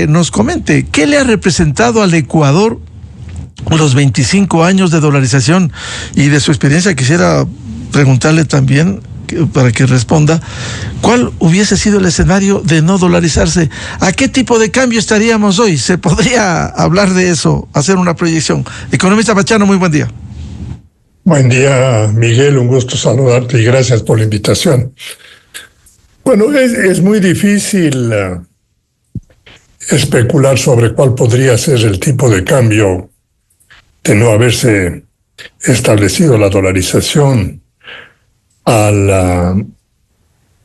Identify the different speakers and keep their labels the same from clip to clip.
Speaker 1: nos comente qué le ha representado al Ecuador los 25 años de dolarización, y de su experiencia quisiera preguntarle también, para que responda, ¿cuál hubiese sido el escenario de no dolarizarse? ¿A qué tipo de cambio estaríamos hoy? ¿Se podría hablar de eso, hacer una proyección? Economista Pachano, muy buen día.
Speaker 2: Buen día, Miguel, un gusto saludarte y gracias por la invitación. Bueno, es muy difícil especular sobre cuál podría ser el tipo de cambio de no haberse establecido la dolarización al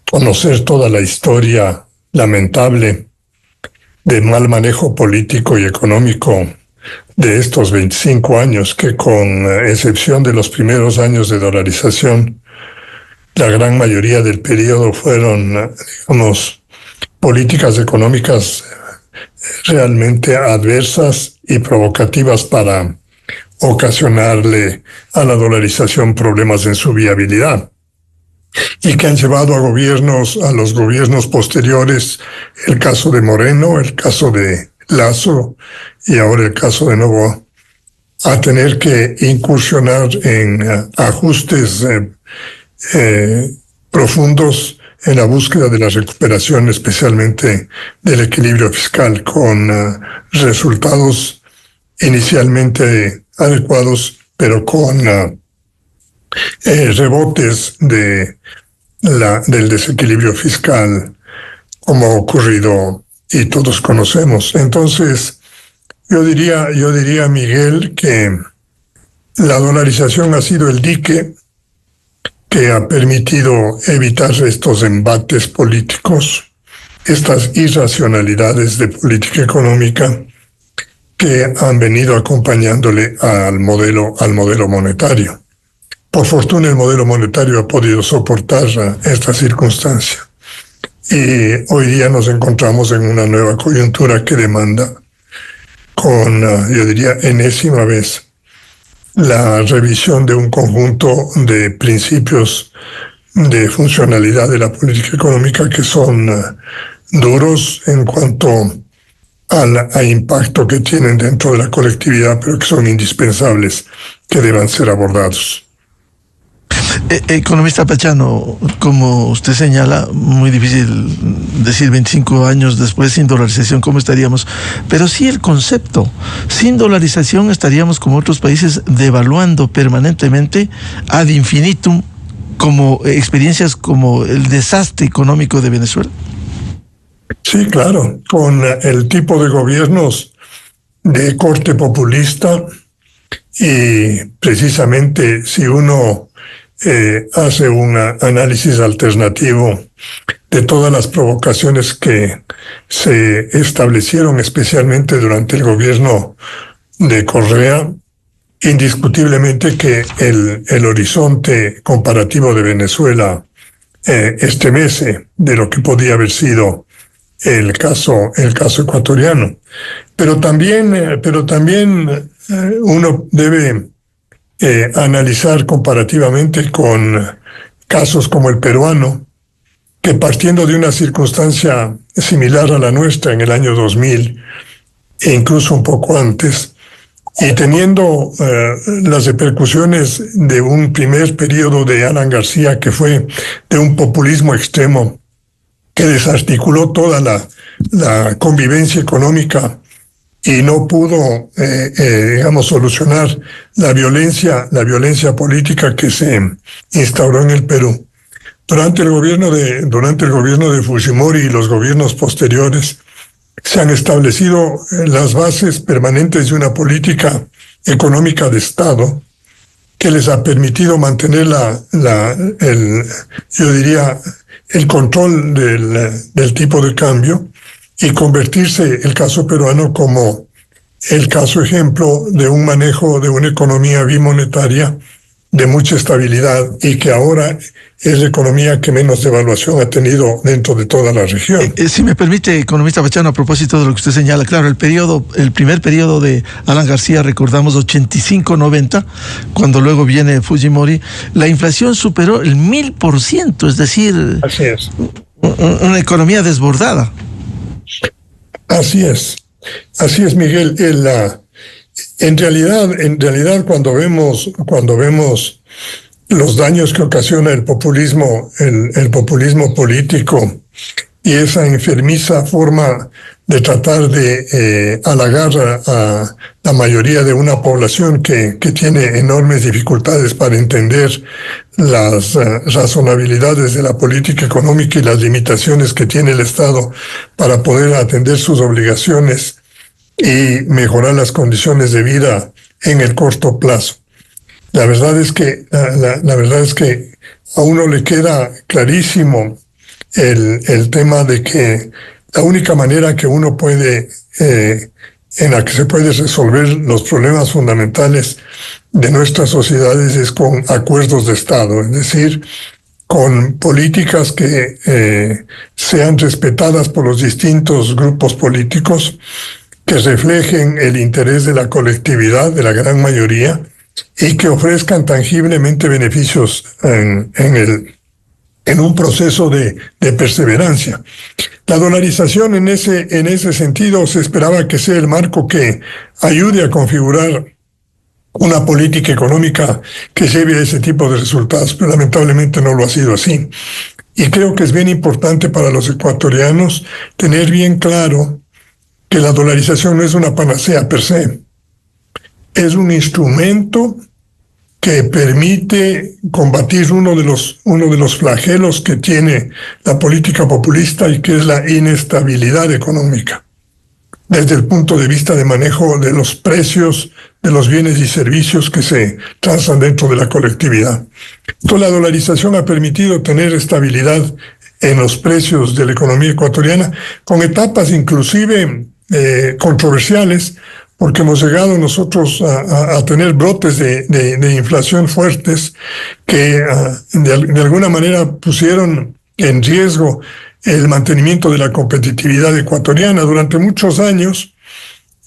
Speaker 2: conocer toda la historia lamentable de mal manejo político y económico de estos 25 años, que con excepción de los primeros años de dolarización, la gran mayoría del periodo fueron, digamos, políticas económicas realmente adversas y provocativas para ocasionarle a la dolarización problemas en su viabilidad, y que han llevado a los gobiernos posteriores, el caso de Moreno, el caso de Lasso y ahora el caso de Noboa, a tener que incursionar en ajustes profundos en la búsqueda de la recuperación, especialmente del equilibrio fiscal, con resultados inicialmente adecuados, pero con rebotes del desequilibrio fiscal, como ha ocurrido y todos conocemos. Entonces, yo diría, Miguel, que la dolarización ha sido el dique que ha permitido evitar estos embates políticos, estas irracionalidades de política económica que han venido acompañándole al modelo monetario. Por fortuna, el modelo monetario ha podido soportar esta circunstancia. Y hoy día nos encontramos en una nueva coyuntura que demanda, con, yo diría, enésima vez, la revisión de un conjunto de principios de funcionalidad de la política económica que son duros en cuanto al impacto que tienen dentro de la colectividad, pero que son indispensables, que deban ser abordados.
Speaker 1: Economista Pachano, como usted señala, muy difícil decir 25 años después sin dolarización cómo estaríamos, pero sí el concepto. Sin dolarización estaríamos, como otros países, devaluando permanentemente ad infinitum, como experiencias como el desastre económico de Venezuela.
Speaker 2: Sí, claro, con el tipo de gobiernos de corte populista, y precisamente si uno hace un análisis alternativo de todas las provocaciones que se establecieron, especialmente durante el gobierno de Correa, indiscutiblemente que el horizonte comparativo de Venezuela estremece de lo que podía haber sido el caso ecuatoriano. Pero también uno debe analizar comparativamente con casos como el peruano, que partiendo de una circunstancia similar a la nuestra en el año 2000, e incluso un poco antes, y teniendo las repercusiones de un primer periodo de Alan García, que fue de un populismo extremo, que desarticuló toda la convivencia económica y no pudo, digamos, solucionar la violencia política que se instauró en el Perú. Durante el gobierno de Fujimori y los gobiernos posteriores se han establecido las bases permanentes de una política económica de Estado que les ha permitido mantener yo diría, el control del tipo de cambio, y convertirse el caso peruano como el caso ejemplo de un manejo de una economía bimonetaria de mucha estabilidad, y que ahora es la economía que menos devaluación ha tenido dentro de toda la región.
Speaker 1: Si me permite, economista Pachano, a propósito de lo que usted señala, claro, el primer periodo de Alan García, recordamos 85-90, cuando luego viene Fujimori, la inflación superó el 1000%, es decir,
Speaker 2: así es,
Speaker 1: una economía desbordada.
Speaker 2: Así es, Miguel. En realidad, cuando vemos los daños que ocasiona el populismo político y esa enfermiza forma de tratar de halagar a la mayoría de una población que tiene enormes dificultades para entender las razonabilidades de la política económica y las limitaciones que tiene el Estado para poder atender sus obligaciones y mejorar las condiciones de vida en el corto plazo. La verdad es que a uno le queda clarísimo el tema de que la única manera que uno puede, en la que se puede resolver los problemas fundamentales de nuestras sociedades es con acuerdos de Estado, es decir, con políticas que sean respetadas por los distintos grupos políticos, que reflejen el interés de la colectividad, de la gran mayoría, y que ofrezcan tangiblemente beneficios en un proceso de perseverancia. La dolarización en ese sentido se esperaba que sea el marco que ayude a configurar una política económica que lleve a ese tipo de resultados, pero lamentablemente no lo ha sido así. Y creo que es bien importante para los ecuatorianos tener bien claro que la dolarización no es una panacea per se, es un instrumento que permite combatir uno de los flagelos que tiene la política populista y que es la inestabilidad económica, desde el punto de vista de manejo de los precios de los bienes y servicios que se transan dentro de la colectividad. Entonces, la dolarización ha permitido tener estabilidad en los precios de la economía ecuatoriana, con etapas inclusive controversiales, porque hemos llegado nosotros a tener brotes de inflación fuertes que de alguna manera pusieron en riesgo el mantenimiento de la competitividad ecuatoriana. Durante muchos años,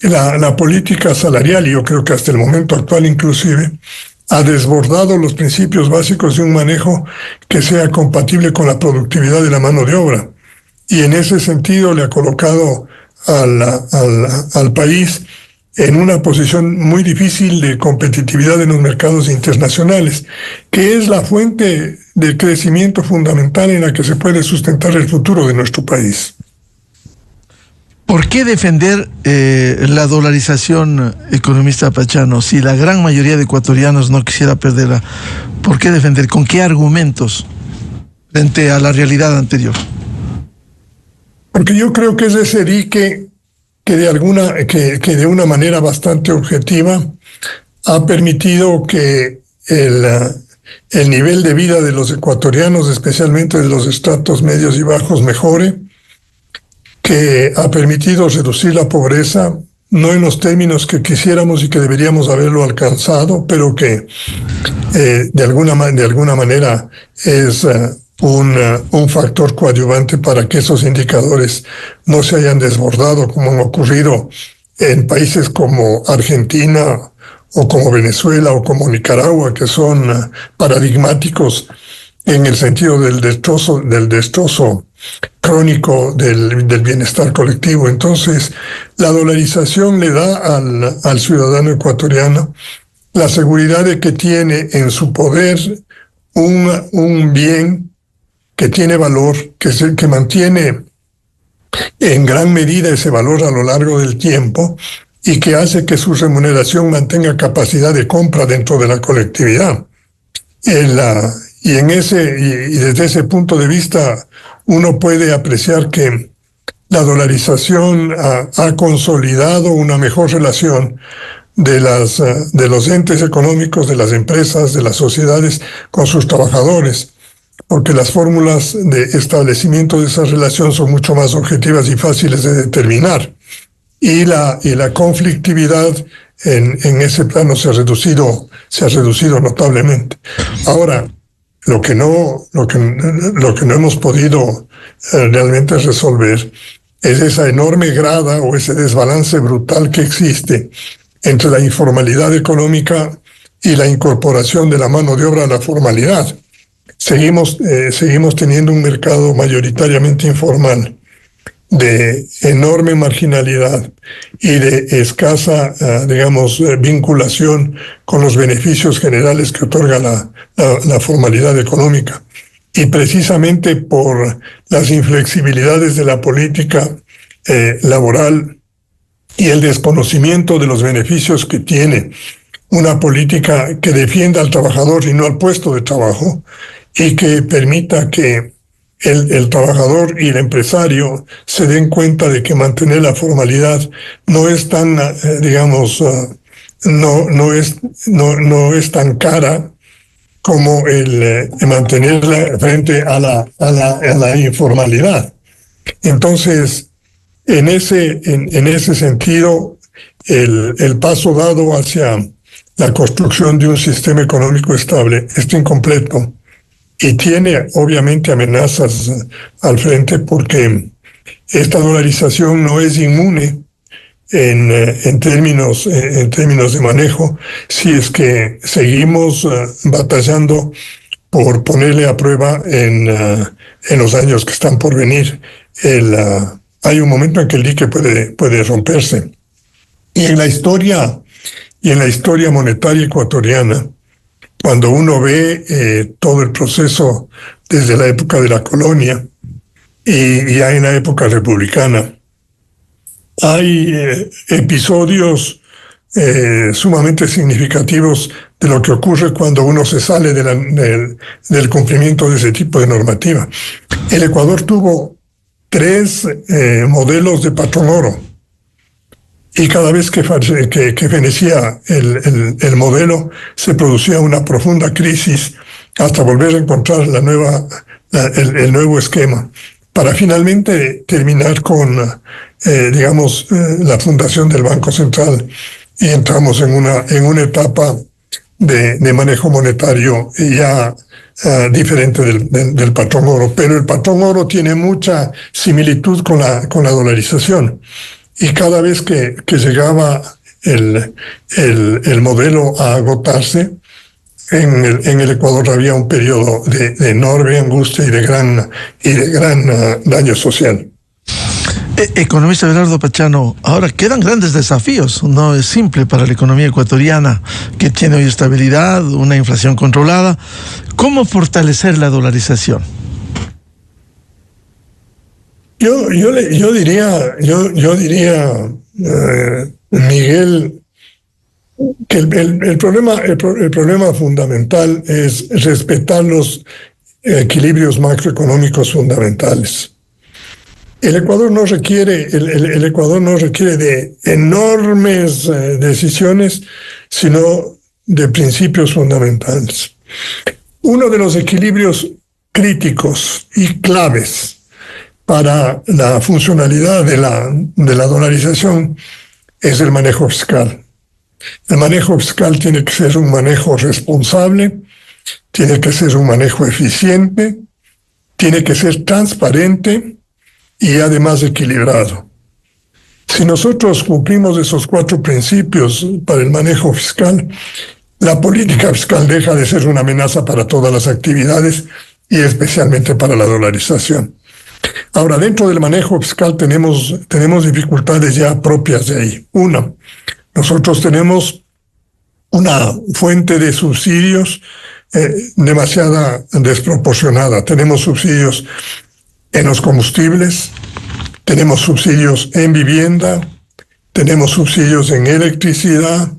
Speaker 2: la política salarial, y yo creo que hasta el momento actual inclusive, ha desbordado los principios básicos de un manejo que sea compatible con la productividad de la mano de obra. Y en ese sentido le ha colocado al país en una posición muy difícil de competitividad en los mercados internacionales, que es la fuente del crecimiento fundamental en la que se puede sustentar el futuro de nuestro país.
Speaker 1: ¿Por qué defender la dolarización, economista Pachano? Si la gran mayoría de ecuatorianos no quisiera perderla, ¿por qué defender? ¿Con qué argumentos frente a la realidad anterior?
Speaker 2: Porque yo creo que es ese dique que de una manera bastante objetiva ha permitido que el nivel de vida de los ecuatorianos, especialmente de los estratos medios y bajos, mejore, que ha permitido reducir la pobreza, no en los términos que quisiéramos y que deberíamos haberlo alcanzado, pero que de alguna manera es un factor coadyuvante para que esos indicadores no se hayan desbordado como han ocurrido en países como Argentina o como Venezuela o como Nicaragua, que son paradigmáticos en el sentido del destrozo crónico del bienestar colectivo. Entonces, la dolarización le da al ciudadano ecuatoriano la seguridad de que tiene en su poder un bien que tiene valor, que mantiene en gran medida ese valor a lo largo del tiempo y que hace que su remuneración mantenga capacidad de compra dentro de la colectividad. Y desde ese punto de vista uno puede apreciar que la dolarización ha consolidado una mejor relación de los entes económicos, de las empresas, de las sociedades con sus trabajadores, porque las fórmulas de establecimiento de esa relación son mucho más objetivas y fáciles de determinar. Y la conflictividad en ese plano se ha reducido notablemente. Ahora, lo que no hemos podido realmente resolver es esa enorme grada o ese desbalance brutal que existe entre la informalidad económica y la incorporación de la mano de obra a la formalidad. Seguimos teniendo un mercado mayoritariamente informal de enorme marginalidad y de escasa, vinculación con los beneficios generales que otorga la formalidad económica. Y precisamente por las inflexibilidades de la política laboral y el desconocimiento de los beneficios que tiene una política que defienda al trabajador y no al puesto de trabajo, y que permita que el trabajador y el empresario se den cuenta de que mantener la formalidad no es tan, no es tan cara como el mantenerla frente a la informalidad. Entonces, en ese sentido, el paso dado hacia la construcción de un sistema económico estable es incompleto y tiene obviamente amenazas al frente, porque esta dolarización no es inmune en términos de manejo si es que seguimos batallando por ponerle a prueba en los años que están por venir. Hay un momento en que el dique puede romperse. Y en la historia monetaria ecuatoriana, cuando uno ve todo el proceso desde la época de la colonia y ya en la época republicana, hay episodios sumamente significativos de lo que ocurre cuando uno se sale del cumplimiento de ese tipo de normativa. El Ecuador tuvo 3 modelos de patrón oro, y cada vez que fenecía el modelo se producía una profunda crisis hasta volver a encontrar el nuevo esquema, para finalmente terminar con la fundación del Banco Central, y entramos en una etapa de manejo monetario ya diferente del patrón oro. Pero el patrón oro tiene mucha similitud con la dolarización, y cada vez que llegaba el modelo a agotarse, en el Ecuador había un periodo de enorme angustia y de gran daño social.
Speaker 1: Economista Abelardo Pachano, ahora quedan grandes desafíos. No es simple para la economía ecuatoriana, que tiene hoy estabilidad, una inflación controlada. ¿Cómo fortalecer la dolarización?
Speaker 2: Yo diría, Miguel, que el problema fundamental es respetar los equilibrios macroeconómicos fundamentales. El Ecuador no requiere de enormes decisiones, sino de principios fundamentales. Uno de los equilibrios críticos y claves para la funcionalidad de la dolarización es el manejo fiscal. El manejo fiscal tiene que ser un manejo responsable, tiene que ser un manejo eficiente, tiene que ser transparente y además equilibrado. Si nosotros cumplimos esos 4 principios para el manejo fiscal, la política fiscal deja de ser una amenaza para todas las actividades y especialmente para la dolarización. Ahora, dentro del manejo fiscal tenemos dificultades ya propias de ahí. Una, nosotros tenemos una fuente de subsidios demasiado desproporcionada. Tenemos subsidios en los combustibles, tenemos subsidios en vivienda, tenemos subsidios en electricidad,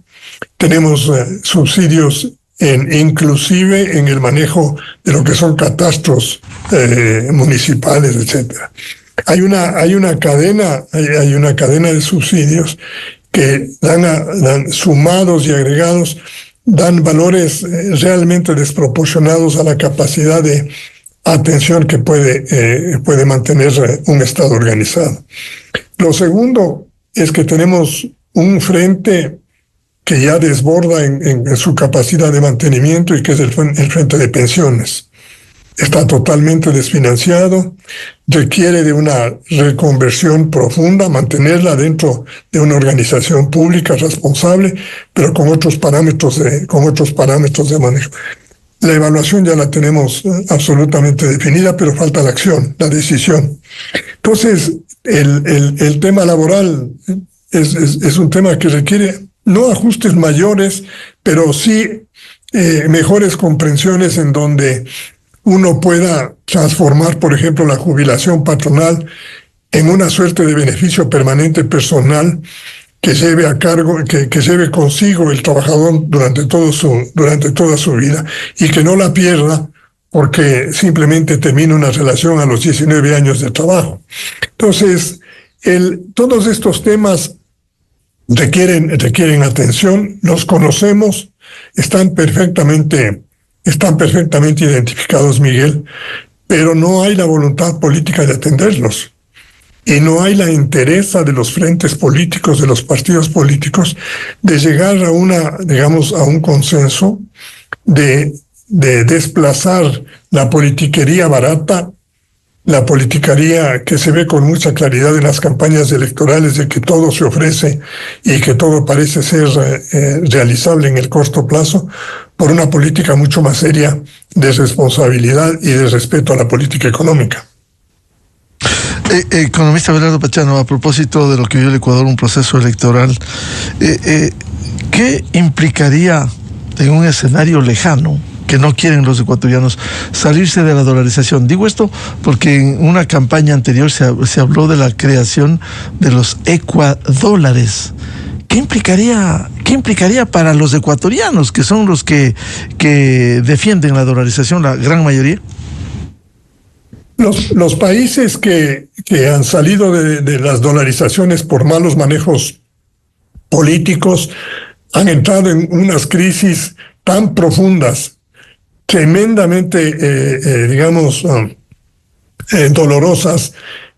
Speaker 2: tenemos subsidios inclusive en el manejo de lo que son catastros municipales, etcétera. Hay una cadena de subsidios que dan sumados y agregados, dan valores realmente desproporcionados a la capacidad de atención que puede mantener un Estado organizado. Lo segundo es que tenemos un frente que ya desborda en su capacidad de mantenimiento, y que es el frente de pensiones. Está totalmente desfinanciado, requiere de una reconversión profunda, mantenerla dentro de una organización pública responsable, pero con otros parámetros de manejo. La evaluación ya la tenemos absolutamente definida, pero falta la acción, la decisión. Entonces, El tema laboral es un tema que requiere no ajustes mayores, pero sí mejores comprensiones en donde uno pueda transformar, por ejemplo, la jubilación patronal en una suerte de beneficio permanente personal que lleve a cargo, que lleve consigo el trabajador durante toda su vida y que no la pierda porque simplemente termina una relación a los 19 años de trabajo. Entonces, todos estos temas requieren atención, los conocemos, están perfectamente identificados, Miguel, pero no hay la voluntad política de atenderlos. Y no hay la entereza de los frentes políticos, de los partidos políticos, de llegar a a un consenso, de desplazar la politiquería barata, la politiquería que se ve con mucha claridad en las campañas electorales de que todo se ofrece y que todo parece ser realizable en el corto plazo, por una política mucho más seria de responsabilidad y de respeto a la política económica.
Speaker 1: Economista Abelardo Pachano, a propósito de lo que vio el Ecuador, un proceso electoral, ¿qué implicaría en un escenario lejano que no quieren los ecuatorianos salirse de la dolarización? Digo esto porque en una campaña anterior se habló de la creación de los ecuadólares. ¿Qué implicaría para los ecuatorianos, que son los que defienden la dolarización, la gran mayoría?
Speaker 2: Los países que han salido de las dolarizaciones por malos manejos políticos han entrado en unas crisis tan profundas, tremendamente, dolorosas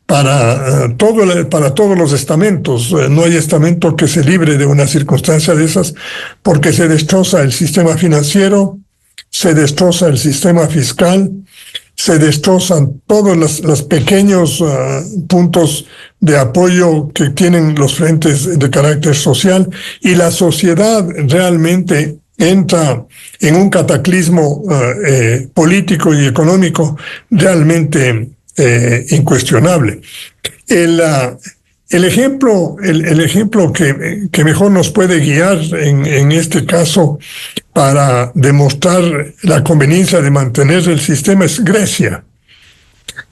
Speaker 2: para todos los estamentos. No hay estamento que se libre de una circunstancia de esas, porque se destroza el sistema financiero, se destroza el sistema fiscal, se destrozan todos los pequeños puntos de apoyo que tienen los frentes de carácter social, y la sociedad realmente entra en un cataclismo político y económico realmente incuestionable. El ejemplo que mejor nos puede guiar en este caso para demostrar la conveniencia de mantener el sistema es Grecia.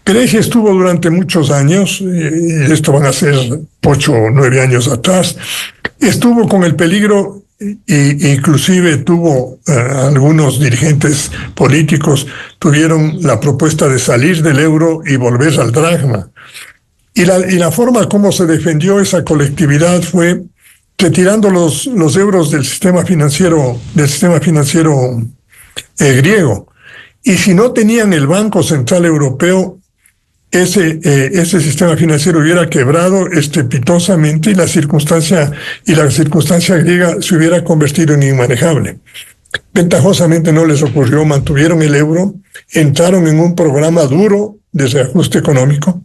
Speaker 2: Grecia estuvo durante muchos años, y esto van a ser 8 o 9 años atrás, estuvo con el peligro, e inclusive tuvo algunos dirigentes políticos tuvieron la propuesta de salir del euro y volver al dracma. Y la forma como se defendió esa colectividad fue retirando los euros del sistema financiero griego. Y si no tenían el Banco Central Europeo, ese sistema financiero hubiera quebrado estrepitosamente y la circunstancia griega se hubiera convertido en inmanejable. Ventajosamente no les ocurrió, mantuvieron el euro, entraron en un programa duro de reajuste económico,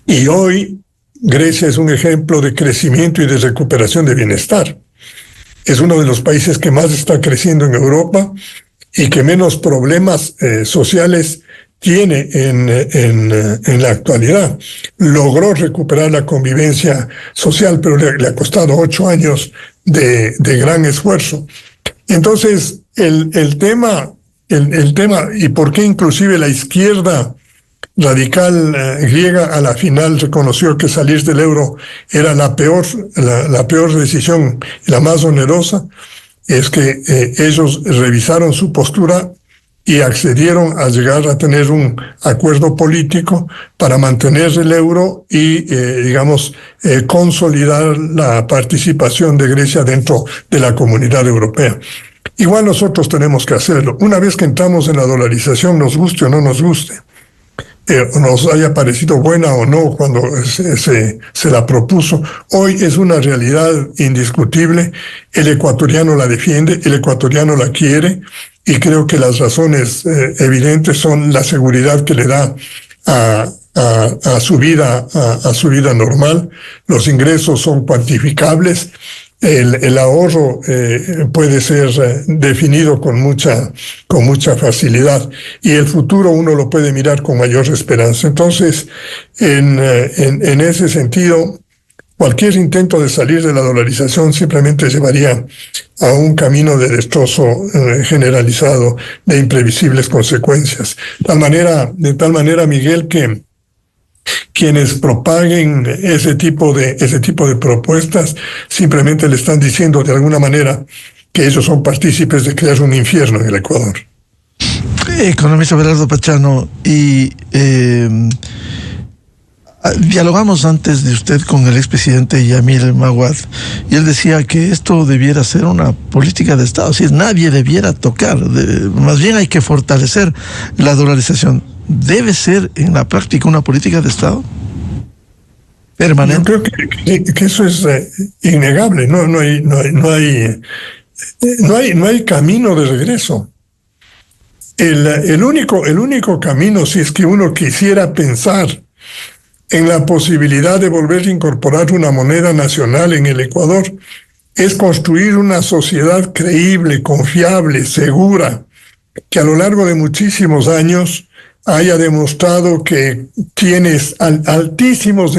Speaker 2: y hoy Grecia es un ejemplo de crecimiento y de recuperación de bienestar. Es uno de los países que más está creciendo en Europa y que menos problemas sociales tiene en la actualidad. Logró recuperar la convivencia social, pero le ha costado 8 años de gran esfuerzo. Entonces, el tema, y por qué inclusive la izquierda radical griega a la final reconoció que salir del euro era la peor decisión, la más onerosa, es que ellos revisaron su postura y accedieron a llegar a tener un acuerdo político para mantener el euro y, consolidar la participación de Grecia dentro de la Comunidad Europea. Igual nosotros tenemos que hacerlo. Una vez que entramos en la dolarización, nos guste o no nos guste, nos haya parecido buena o no cuando se la propuso, hoy es una realidad indiscutible. El ecuatoriano la defiende, el ecuatoriano la quiere, y creo que las razones evidentes son la seguridad que le da a su vida normal. Los ingresos son cuantificables, el ahorro puede ser definido con mucha facilidad, y el futuro uno lo puede mirar con mayor esperanza. Entonces, en ese sentido, cualquier intento de salir de la dolarización simplemente llevaría a un camino de destrozo generalizado, de imprevisibles consecuencias. De tal manera, Miguel, que quienes propaguen ese tipo de propuestas simplemente le están diciendo de alguna manera que ellos son partícipes de crear un infierno en el Ecuador.
Speaker 1: Economista Abelardo Pachano, y dialogamos antes de usted con el expresidente Yamil Maguad, y él decía que esto debiera ser una política de Estado, es decir, nadie debiera tocar, más bien hay que fortalecer la dolarización. ¿Debe ser en la práctica una política de Estado permanente?
Speaker 2: Yo creo que eso es innegable. No hay camino de regreso. El único camino, si es que uno quisiera pensar en la posibilidad de volver a incorporar una moneda nacional en el Ecuador, es construir una sociedad creíble, confiable, segura, que a lo largo de muchísimos años haya demostrado que tienes altísimos,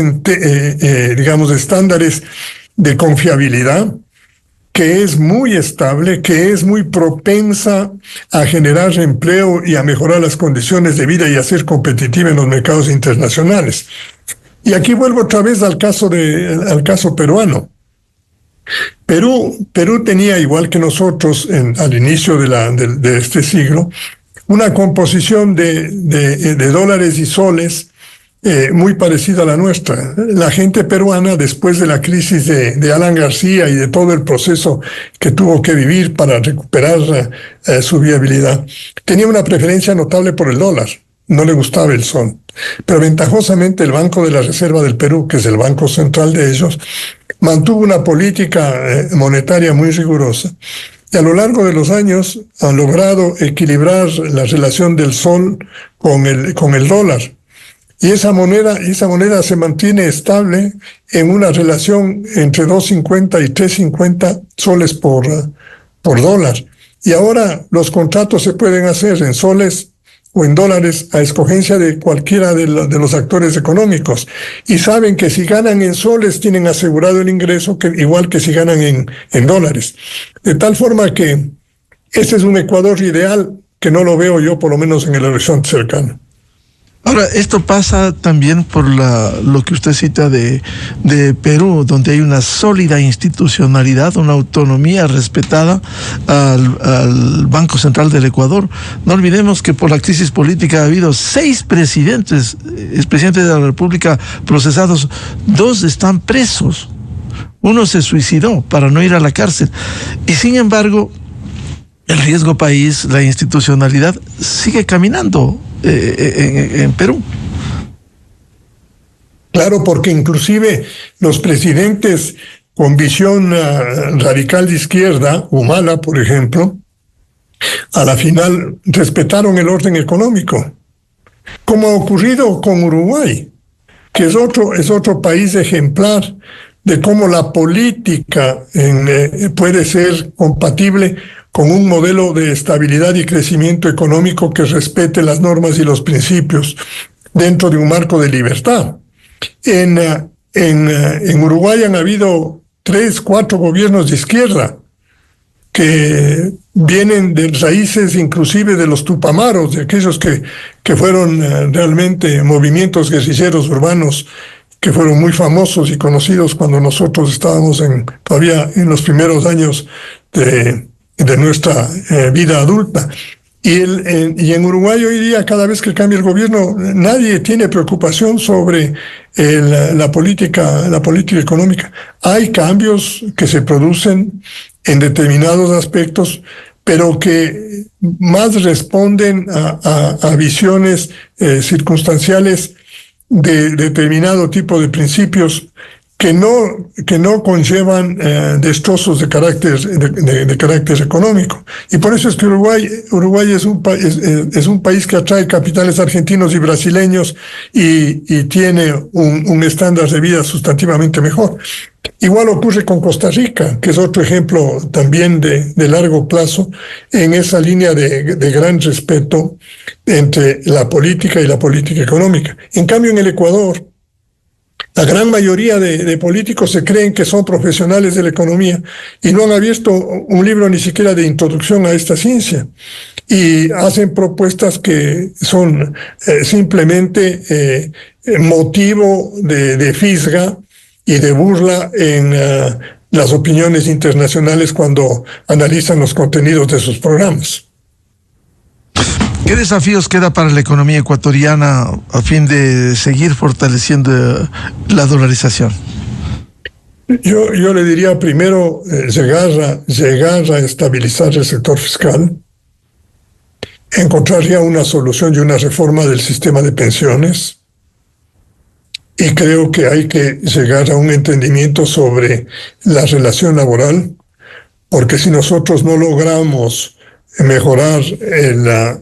Speaker 2: digamos, estándares de confiabilidad, que es muy estable, que es muy propensa a generar empleo y a mejorar las condiciones de vida y a ser competitiva en los mercados internacionales. Y aquí vuelvo otra vez al caso peruano. Perú tenía, igual que nosotros al inicio de este siglo, una composición de dólares y soles muy parecida a la nuestra. La gente peruana, después de la crisis de Alan García y de todo el proceso que tuvo que vivir para recuperar su viabilidad, tenía una preferencia notable por el dólar. No le gustaba el sol. Pero ventajosamente el Banco de la Reserva del Perú, que es el banco central de ellos, mantuvo una política monetaria muy rigurosa. Y a lo largo de los años han logrado equilibrar la relación del sol con el dólar. Y esa moneda se mantiene estable en una relación entre 2.50 y 3.50 soles por dólar. Y ahora los contratos se pueden hacer en soles o en dólares a escogencia de cualquiera de los actores económicos. Y saben que si ganan en soles tienen asegurado el ingreso, igual que si ganan en dólares. De tal forma que ese es un Ecuador ideal que no lo veo yo, por lo menos en el horizonte cercano.
Speaker 1: Ahora, esto pasa también por lo que usted cita de Perú, donde hay una sólida institucionalidad, una autonomía respetada al Banco Central del Ecuador. No olvidemos que por la crisis política ha habido 6 presidentes, expresidentes de la República procesados, 2 están presos, 1 se suicidó para no ir a la cárcel. Y sin embargo, el riesgo país, la institucionalidad sigue caminando en Perú.
Speaker 2: Claro, porque inclusive los presidentes con visión radical de izquierda, Humala, por ejemplo, a la final respetaron el orden económico, como ha ocurrido con Uruguay, que es otro país ejemplar de cómo la política puede ser compatible con un modelo de estabilidad y crecimiento económico que respete las normas y los principios dentro de un marco de libertad. En Uruguay han habido 3, 4 gobiernos de izquierda que vienen de raíces inclusive de los Tupamaros, de aquellos que fueron realmente movimientos guerrilleros urbanos que fueron muy famosos y conocidos cuando nosotros estábamos todavía en los primeros años de nuestra vida adulta. Y en Uruguay hoy día, cada vez que cambia el gobierno, nadie tiene preocupación sobre la política económica. Hay cambios que se producen en determinados aspectos, pero que más responden a visiones circunstanciales de determinado tipo de principios que no conllevan destrozos de carácter económico. Y por eso es que Uruguay es un país que atrae capitales argentinos y brasileños y tiene un estándar de vida sustantivamente mejor. Igual ocurre con Costa Rica, que es otro ejemplo también de largo plazo en esa línea de gran respeto entre la política y la política económica. En cambio, en el Ecuador, la gran mayoría de políticos se creen que son profesionales de la economía y no han abierto un libro ni siquiera de introducción a esta ciencia. Y hacen propuestas que son simplemente motivo de fisga y de burla en las opiniones internacionales cuando analizan los contenidos de sus programas.
Speaker 1: ¿Qué desafíos queda para la economía ecuatoriana a fin de seguir fortaleciendo la dolarización?
Speaker 2: Yo le diría primero llegar a estabilizar el sector fiscal, encontrar ya una solución y una reforma del sistema de pensiones, y creo que hay que llegar a un entendimiento sobre la relación laboral, porque si nosotros no logramos mejorar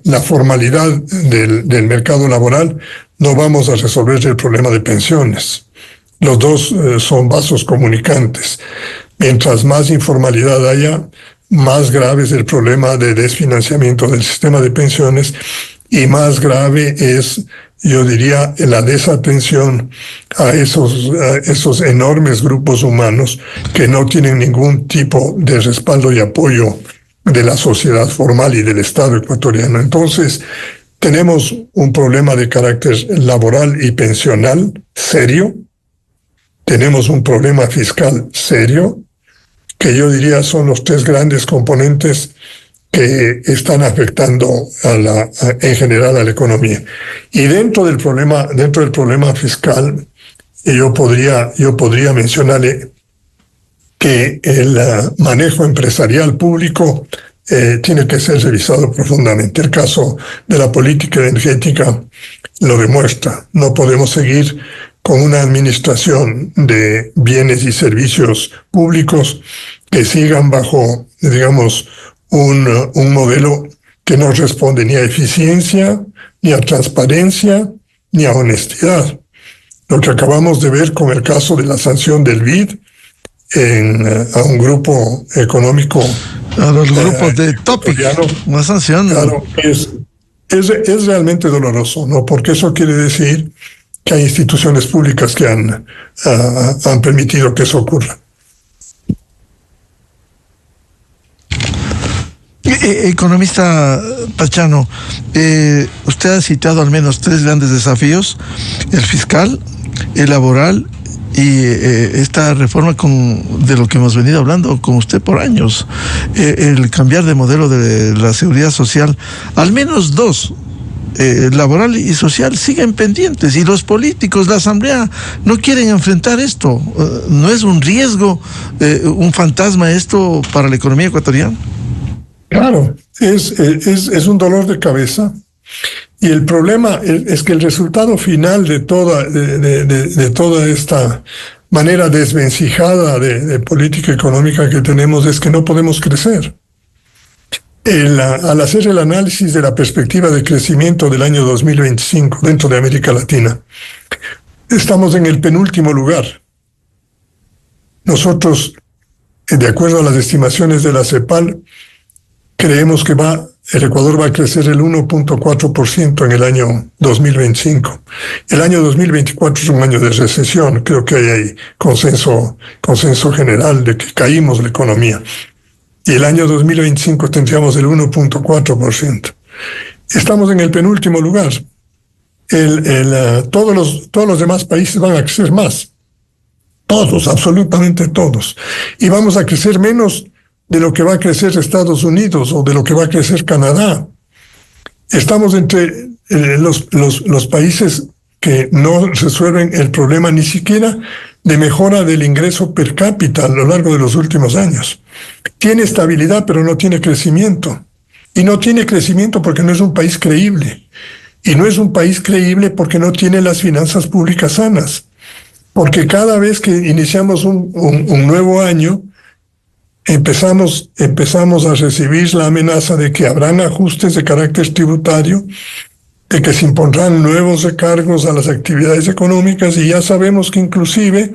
Speaker 2: la formalidad del mercado laboral, no vamos a resolver el problema de pensiones. Los dos son vasos comunicantes. Mientras más informalidad haya, más grave es el problema de desfinanciamiento del sistema de pensiones y más grave es, yo diría, la desatención a esos enormes grupos humanos que no tienen ningún tipo de respaldo y apoyo de la sociedad formal y del Estado ecuatoriano. Entonces, tenemos un problema de carácter laboral y pensional serio, tenemos un problema fiscal serio, que yo diría son los tres grandes componentes que están afectando en general a la economía. Y dentro del problema fiscal, yo podría mencionarle que el manejo empresarial público tiene que ser revisado profundamente. El caso de la política energética lo demuestra. No podemos seguir con una administración de bienes y servicios públicos que sigan bajo, digamos, un modelo que no responde ni a eficiencia, ni a transparencia, ni a honestidad. Lo que acabamos de ver con el caso de la sanción del BID a un grupo económico.
Speaker 1: A los grupos de Topic, una sanción.
Speaker 2: Claro, es realmente doloroso, ¿no? Porque eso quiere decir que hay instituciones públicas que han permitido que eso ocurra.
Speaker 1: Economista Pachano, usted ha citado al menos tres grandes desafíos: el fiscal, el laboral y esta reforma de lo que hemos venido hablando con usted por años, el cambiar de modelo de la seguridad social. Al menos dos, laboral y social, siguen pendientes, y los políticos, la asamblea, no quieren enfrentar esto. ¿No es un riesgo, un fantasma esto para la economía ecuatoriana?
Speaker 2: Claro, es un dolor de cabeza, y el problema es que el resultado final de toda esta manera desvencijada de política económica que tenemos es que no podemos crecer. Al hacer el análisis de la perspectiva de crecimiento del año 2025 dentro de América Latina, estamos en el penúltimo lugar. Nosotros, de acuerdo a las estimaciones de la CEPAL, creemos que el Ecuador va a crecer el 1.4% en el año 2025. El año 2024 es un año de recesión. Creo que hay consenso general de que caímos la economía. Y el año 2025 tendríamos el 1.4%. Estamos en el penúltimo lugar. Todos los demás países van a crecer más. Todos, absolutamente todos. Y vamos a crecer menos de lo que va a crecer Estados Unidos o de lo que va a crecer Canadá. Estamos entre los países que no resuelven el problema ni siquiera de mejora del ingreso per cápita a lo largo de los últimos años. Tiene estabilidad, pero no tiene crecimiento. Y no tiene crecimiento porque no es un país creíble. Y no es un país creíble porque no tiene las finanzas públicas sanas. Porque cada vez que iniciamos un nuevo año, empezamos a recibir la amenaza de que habrán ajustes de carácter tributario, de que se impondrán nuevos recargos a las actividades económicas, y ya sabemos que inclusive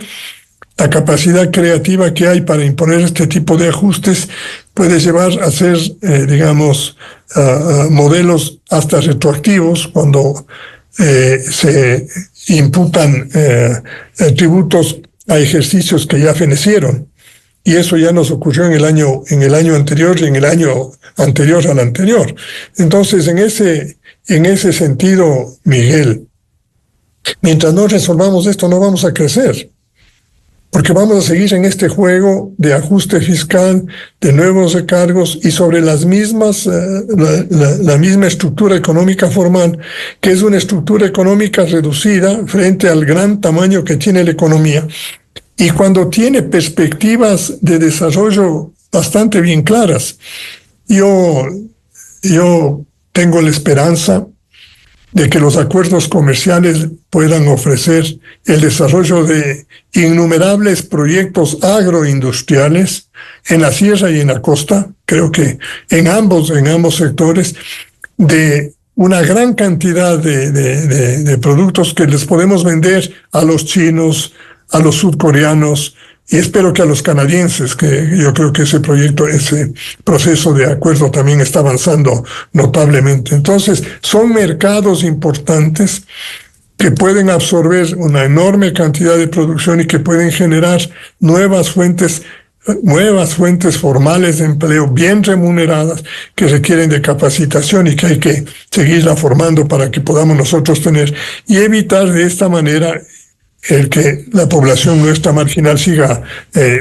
Speaker 2: la capacidad creativa que hay para imponer este tipo de ajustes puede llevar a hacer, modelos hasta retroactivos cuando se imputan tributos a ejercicios que ya fenecieron. Y eso ya nos ocurrió en el año anterior y en el año anterior al anterior. Entonces, en ese sentido, Miguel, mientras no resolvamos esto, no vamos a crecer. Porque vamos a seguir en este juego de ajuste fiscal, de nuevos recargos y sobre las mismas, la misma estructura económica formal, que es una estructura económica reducida frente al gran tamaño que tiene la economía. Y cuando tiene perspectivas de desarrollo bastante bien claras, yo tengo la esperanza de que los acuerdos comerciales puedan ofrecer el desarrollo de innumerables proyectos agroindustriales en la sierra y en la costa, creo que en ambos sectores, de una gran cantidad de productos que les podemos vender a los chinos, a los sudcoreanos, y espero que a los canadienses, que yo creo que ese proceso de acuerdo también está avanzando notablemente. Entonces, son mercados importantes que pueden absorber una enorme cantidad de producción y que pueden generar nuevas fuentes formales de empleo bien remuneradas que requieren de capacitación y que hay que seguirla formando para que podamos nosotros tener y evitar de esta manera el que la población nuestra marginal siga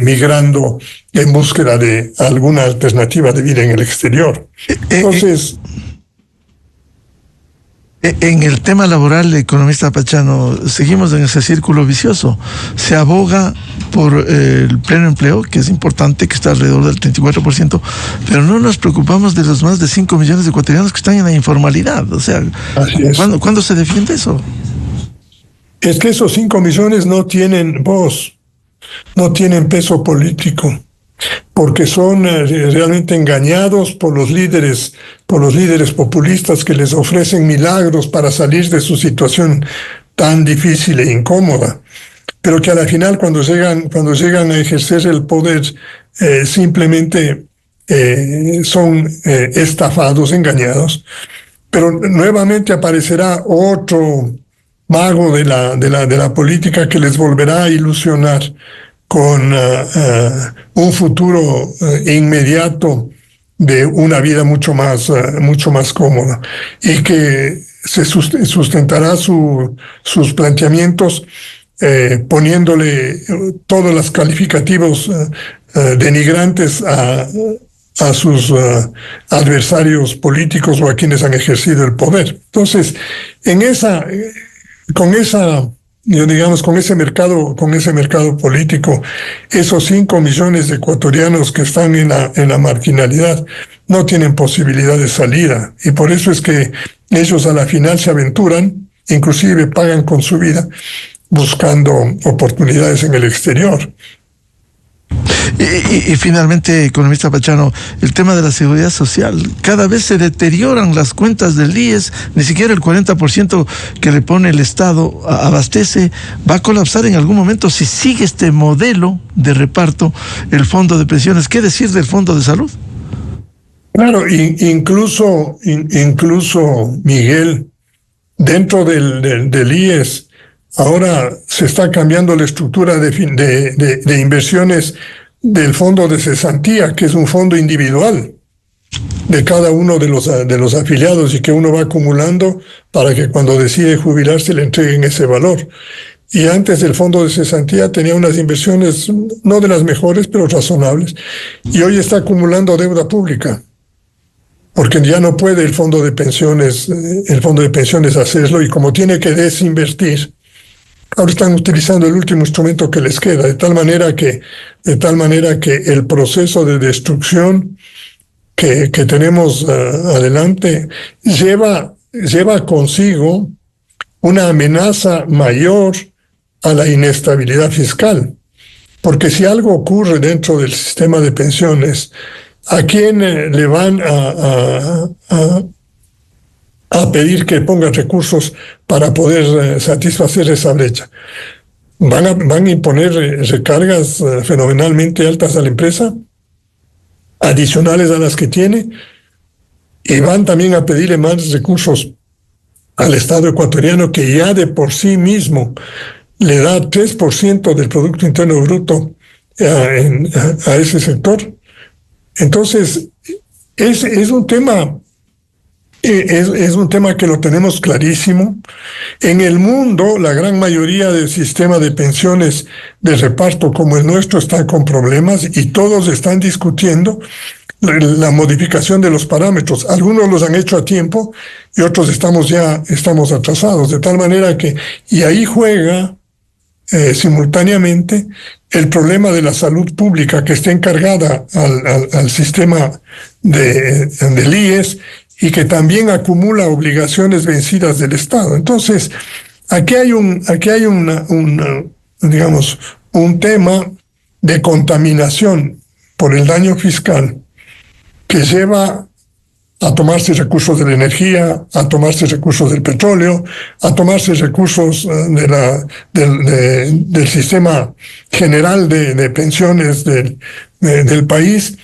Speaker 2: migrando en búsqueda de alguna alternativa de vida en el exterior. Entonces,
Speaker 1: en el tema laboral, economista Pachano, seguimos en ese círculo vicioso. Se aboga por el pleno empleo, que es importante, que está alrededor del 34%, pero no nos preocupamos de los más de 5 millones de ecuatorianos que están en la informalidad. O sea, ¿cuándo se defiende eso?
Speaker 2: Es que esos 5 millones no tienen voz, no tienen peso político, porque son realmente engañados por los líderes populistas que les ofrecen milagros para salir de su situación tan difícil e incómoda, pero que a la final cuando llegan a ejercer el poder simplemente son estafados, engañados, pero nuevamente aparecerá otro mago de la política que les volverá a ilusionar con un futuro inmediato de una vida mucho más cómoda y que se sustentará sus planteamientos poniéndole todos los calificativos denigrantes a sus adversarios políticos o a quienes han ejercido el poder. Entonces, con ese mercado político, esos 5 millones de ecuatorianos que están en la marginalidad no tienen posibilidad de salida, y por eso es que ellos a la final se aventuran, inclusive pagan con su vida, buscando oportunidades en el exterior.
Speaker 1: Y finalmente, economista Pachano, el tema de la seguridad social. Cada vez se deterioran las cuentas del IES, ni siquiera el 40% que le pone el Estado abastece. Va a colapsar en algún momento si sigue este modelo de reparto el fondo de pensiones. ¿Qué decir del fondo de salud?
Speaker 2: Claro, incluso Miguel, dentro del IES, ahora se está cambiando la estructura de inversiones del fondo de cesantía, que es un fondo individual de cada uno de los afiliados y que uno va acumulando para que cuando decide jubilarse le entreguen ese valor. Y antes el fondo de cesantía tenía unas inversiones no de las mejores, pero razonables, y hoy está acumulando deuda pública, porque ya no puede el fondo de pensiones hacerlo, y como tiene que desinvertir, ahora están utilizando el último instrumento que les queda, de tal manera que el proceso de destrucción que tenemos adelante lleva consigo una amenaza mayor a la inestabilidad fiscal, porque si algo ocurre dentro del sistema de pensiones, ¿a quién le van a pedir que ponga recursos para poder satisfacer esa brecha? van a imponer recargas fenomenalmente altas a la empresa, adicionales a las que tiene, y van también a pedirle más recursos al Estado ecuatoriano, que ya de por sí mismo le da 3% del Producto Interno Bruto a ese sector. Entonces, es un tema que lo tenemos clarísimo. En el mundo, la gran mayoría del sistema de pensiones de reparto como el nuestro están con problemas y todos están discutiendo la modificación de los parámetros. Algunos los han hecho a tiempo y otros estamos atrasados, de tal manera que, y ahí juega simultáneamente el problema de la salud pública, que está encargada al sistema del IES y que también acumula obligaciones vencidas del Estado. Entonces, aquí hay un tema de contaminación por el daño fiscal que lleva a tomarse recursos de la energía, a tomarse recursos del petróleo, a tomarse recursos del sistema general de pensiones del país,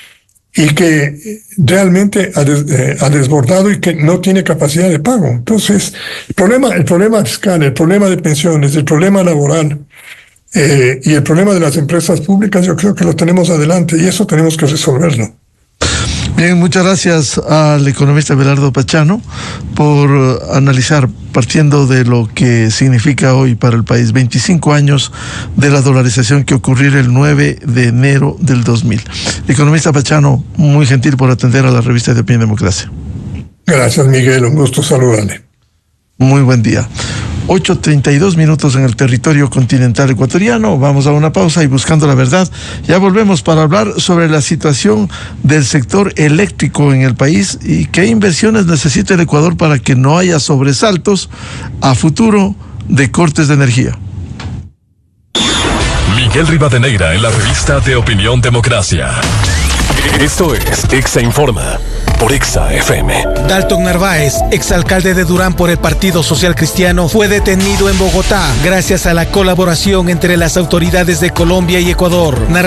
Speaker 2: y que realmente ha desbordado y que no tiene capacidad de pago. Entonces, el problema fiscal, el problema de pensiones, el problema laboral y el problema de las empresas públicas, yo creo que lo tenemos adelante y eso tenemos que resolverlo.
Speaker 1: Bien, muchas gracias al economista Abelardo Pachano por analizar, partiendo de lo que significa hoy para el país, 25 años de la dolarización que ocurrió el 9 de enero del 2000. Economista Pachano, muy gentil por atender a la revista de Opinión y Democracia.
Speaker 2: Gracias, Miguel, un gusto saludarle.
Speaker 1: Muy buen día. 8:32 en el territorio continental ecuatoriano. Vamos a una pausa y buscando la verdad. Ya volvemos para hablar sobre la situación del sector eléctrico en el país y qué inversiones necesita el Ecuador para que no haya sobresaltos a futuro de cortes de energía.
Speaker 3: Miguel Rivadeneira en la revista de Opinión Democracia. Esto es Exa Informa por Exa FM.
Speaker 4: Dalton Narváez, exalcalde de Durán por el Partido Social Cristiano, fue detenido en Bogotá gracias a la colaboración entre las autoridades de Colombia y Ecuador. Narváez